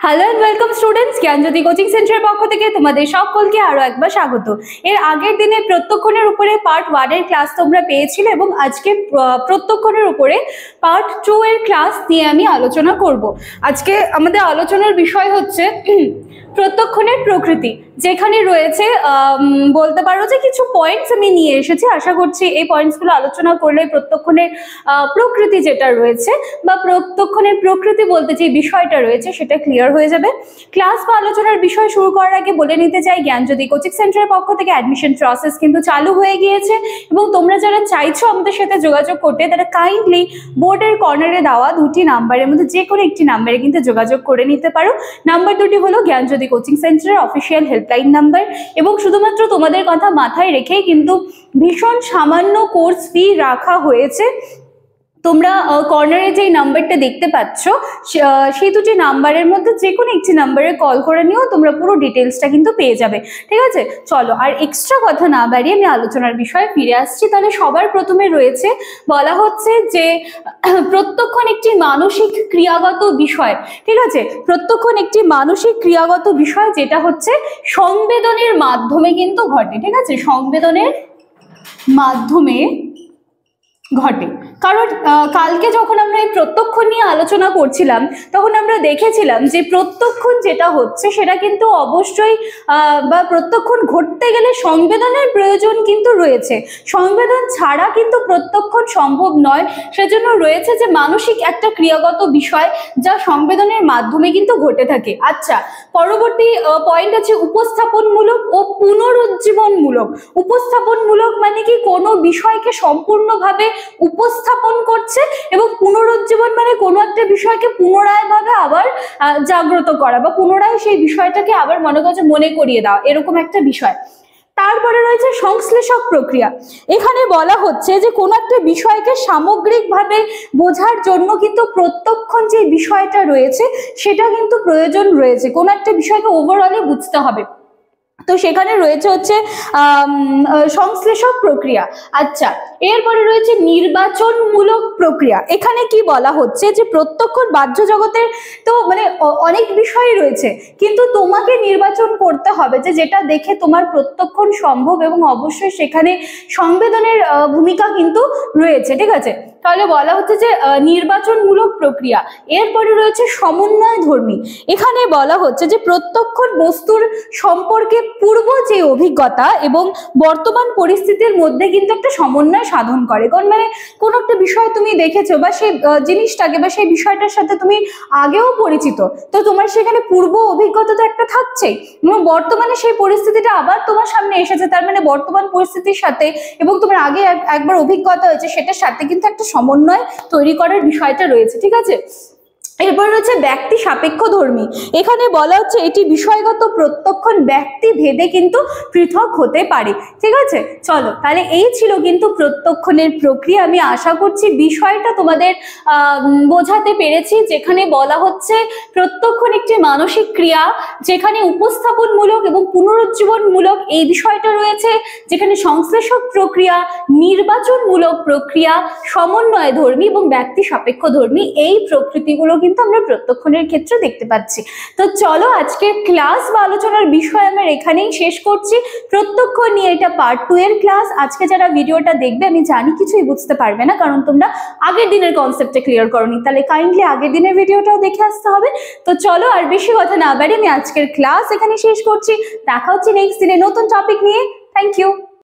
Hello and welcome students, Gyanjyoti coaching সেন্টারের পক্ষ থেকে তোমাদের সকলকে আরো একবার স্বাগত। এর আগের দিনে প্রত্যক্ষণের উপরে পার্ট 1 এর ক্লাস তোমরা পেয়েছিলে এবং আজকে প্রত্যক্ষণের উপরে পার্ট 2 এর ক্লাস নিয়ে আমি আলোচনা করব। আজকে আমাদের আলোচনার বিষয় হচ্ছে প্রত্যক্ষণের প্রকৃতি, যেখানে রয়েছে বলতে পারো যে কিছু পয়েন্টস আমি নিয়ে এসেছি। আশা করছি এই পয়েন্টসগুলো আলোচনা করলে প্রত্যক্ষণের প্রকৃতি যেটা রয়েছে বা প্রত্যক্ষণের প্রকৃতি বলতে যে বিষয়টা রয়েছে সেটা ক্লিয়ার হয়ে যাবে। ক্লাস বা আলোচনার বিষয় শুরু করার আগে বলে নিতে চাই, জ্ঞানজ্যোতি কোচিং সেন্টারের পক্ষ থেকে অ্যাডমিশন প্রসেস কিন্তু চালু হয়ে গিয়েছে এবং তোমরা যারা চাইছো আমাদের সাথে যোগাযোগ করতে তারা কাইন্ডলি বোর্ডের কর্নারে দেওয়া দুটি নাম্বারের মধ্যে যে কোনো একটি নাম্বারে কিন্তু যোগাযোগ করে নিতে পারো। নাম্বার দুটি হলো জ্ঞানজ্যোতি কোচিং সেন্টারের অফিসিয়াল হেল্পলাইন নাম্বার এবং শুধুমাত্র তোমাদের কথা মাথায় রেখেই কিন্তু ভীষণ সামান্য কোর্স ফি রাখা হয়েছে। তোমরা কর্নারে যে নাম্বারটা দেখতে পাচ্ছ সেই দুটি নাম্বারের মধ্যে যে কোনো একটি নাম্বারে কল করে নিও, তোমরা পুরো ডিটেলসটা কিন্তু পেয়ে যাবে। ঠিক আছে, চলো আর এক্সট্রা কথা না বাড়িয়ে আমি আলোচনার বিষয়ে ফিরে আসছি। তাহলে সবার প্রথমে রয়েছে বলা হচ্ছে যে প্রত্যক্ষণ একটি মানসিক ক্রিয়াগত বিষয়। ঠিক আছে, প্রত্যক্ষণ একটি মানসিক ক্রিয়াগত বিষয় যেটা হচ্ছে সংবেদনের মাধ্যমে কিন্তু ঘটে। ঠিক আছে, সংবেদনের মাধ্যমে ঘটে। কারণ কালকে যখন আমরা এই প্রত্যক্ষণ নিয়ে আলোচনা করছিলাম তখন আমরা দেখেছিলাম যে প্রত্যক্ষণ যেটা হচ্ছে সেটা কিন্তু অবশ্যই বা প্রত্যক্ষণ ঘটতে গেলে সংবেদনের প্রয়োজন কিন্তু রয়েছে। সংবেদন ছাড়া কিন্তু প্রত্যক্ষণ সম্ভব নয়। সেজন্য রয়েছে যে মানসিক একটা ক্রিয়াগত বিষয় যা সংবেদনের মাধ্যমে কিন্তু ঘটে থাকে। আচ্ছা, পরবর্তী পয়েন্ট আছে উপস্থাপনমূলক ও পুনরুজ্জীবনমূলক। উপস্থাপনমূলক মানে কি, কোনো বিষয়কে সম্পূর্ণভাবে উপস্থাপন করছে, এবং পুনরুজ্জীবন মানে কোনো একটা বিষয়কে পুনরায় ভাবে আবার জাগ্রত করা বা পুনরায় সেই বিষয়টাকে আবার মনে করিয়ে দেওয়া, এরকম একটা বিষয়। তারপরে রয়েছে সংশ্লেষক প্রক্রিয়া। এখানে বলা হচ্ছে যে কোনো একটা বিষয়কে সামগ্রিকভাবে বোঝার জন্য কিন্তু প্রত্যক্ষণ যে বিষয়টা রয়েছে সেটা কিন্তু প্রয়োজন রয়েছে। কোনো একটা বিষয়কে ওভারঅলে বুঝতে হবে, তো সেখানে রয়েছে হচ্ছে সংশ্লেষক প্রক্রিয়া। আচ্ছা, এরপরে রয়েছে নির্বাচনমূলক প্রক্রিয়া। এখানে কি বলা হচ্ছে যে প্রত্যক্ষণ বাহ্য জগতের তো মানে অনেক বিষয় রয়েছে, কিন্তু তোমাকে নির্বাচন করতে হবে যে যেটা দেখে তোমার প্রত্যক্ষণ সম্ভব, এবং অবশ্যই সেখানে সংবেদনের ভূমিকা কিন্তু রয়েছে। ঠিক আছে, তাহলে বলা হচ্ছে যে নির্বাচনমূলক প্রক্রিয়া। এরপরে রয়েছে সমন্বয় ধর্মী। এখানে বলা হচ্ছে যে প্রত্যক্ষণ বস্তুর সম্পর্কে পূর্ব যে অভিজ্ঞতা এবং বর্তমান পরিস্থিতির মধ্যে কিন্তু একটা সমন্বয় সাধন করে। কারণ মানে কোনো একটা বিষয় তুমি দেখেছো বা সেই জিনিসটাকে বা সেই বিষয়টার সাথে তুমি আগেও পরিচিত, তো তোমার সেখানে পূর্ব অভিজ্ঞতা তো একটা থাকছেই, এবং বর্তমানে সেই পরিস্থিতিটা আবার তোমার সামনে এসেছে, তার মানে বর্তমান পরিস্থিতির সাথে এবং তোমার আগে একবার অভিজ্ঞতা হয়েছে সেটার সাথে কিন্তু একটা সমন্বয় তৈরি করার বিষয়টা রয়েছে। ঠিক আছে, এরপর রয়েছে ব্যক্তি সাপেক্ষ ধর্মী। এখানে বলা হচ্ছে এটি বিষয়গত প্রত্যক্ষণ ব্যক্তি ভেদে কিন্তু পৃথক হতে পারে। ঠিক আছে, চলো তাহলে এই ছিল কিন্তু প্রত্যক্ষণের প্রক্রিয়া। আমি আশা করছি বিষয়টা তোমাদের বোঝাতে পেরেছি। যেখানে বলা হচ্ছে প্রত্যক্ষণ একটি মানসিক ক্রিয়া যেখানে উপস্থাপনমূলক এবং পুনরুজ্জীবনমূলক এই বিষয়টা রয়েছে, যেখানে সংশ্লেষক প্রক্রিয়া, নির্বাচনমূলক প্রক্রিয়া, সমন্বয় ধর্মী এবং ব্যক্তি সাপেক্ষ ধর্মী, এই প্রকৃতিগুলো কিন্তু আমরা প্রত্যক্ষণের ক্ষেত্রে দেখতে পাচ্ছি। তো চলো আজকের ক্লাস বা আলোচনার বিষয় আমরা এখানেই শেষ করছি। প্রত্যক্ষণ নিয়ে এটা পার্ট 2 এর ক্লাস। আজকে যারা ভিডিওটা দেখবে আমি জানি কিছুই বুঝতে পারবে না, কারণ তোমরা আগের দিনের কনসেপ্টটা ক্লিয়ার করোনি, তাহলে কাইন্ডলি আগের দিনের ভিডিওটাও দেখে আসতে হবে। তো চলো আর বেশি কথা না বাড়ি আমি আজকের ক্লাস এখানে শেষ করছি। দেখা হচ্ছে নেক্সট দিনে নতুন টপিক নিয়ে। Thank you.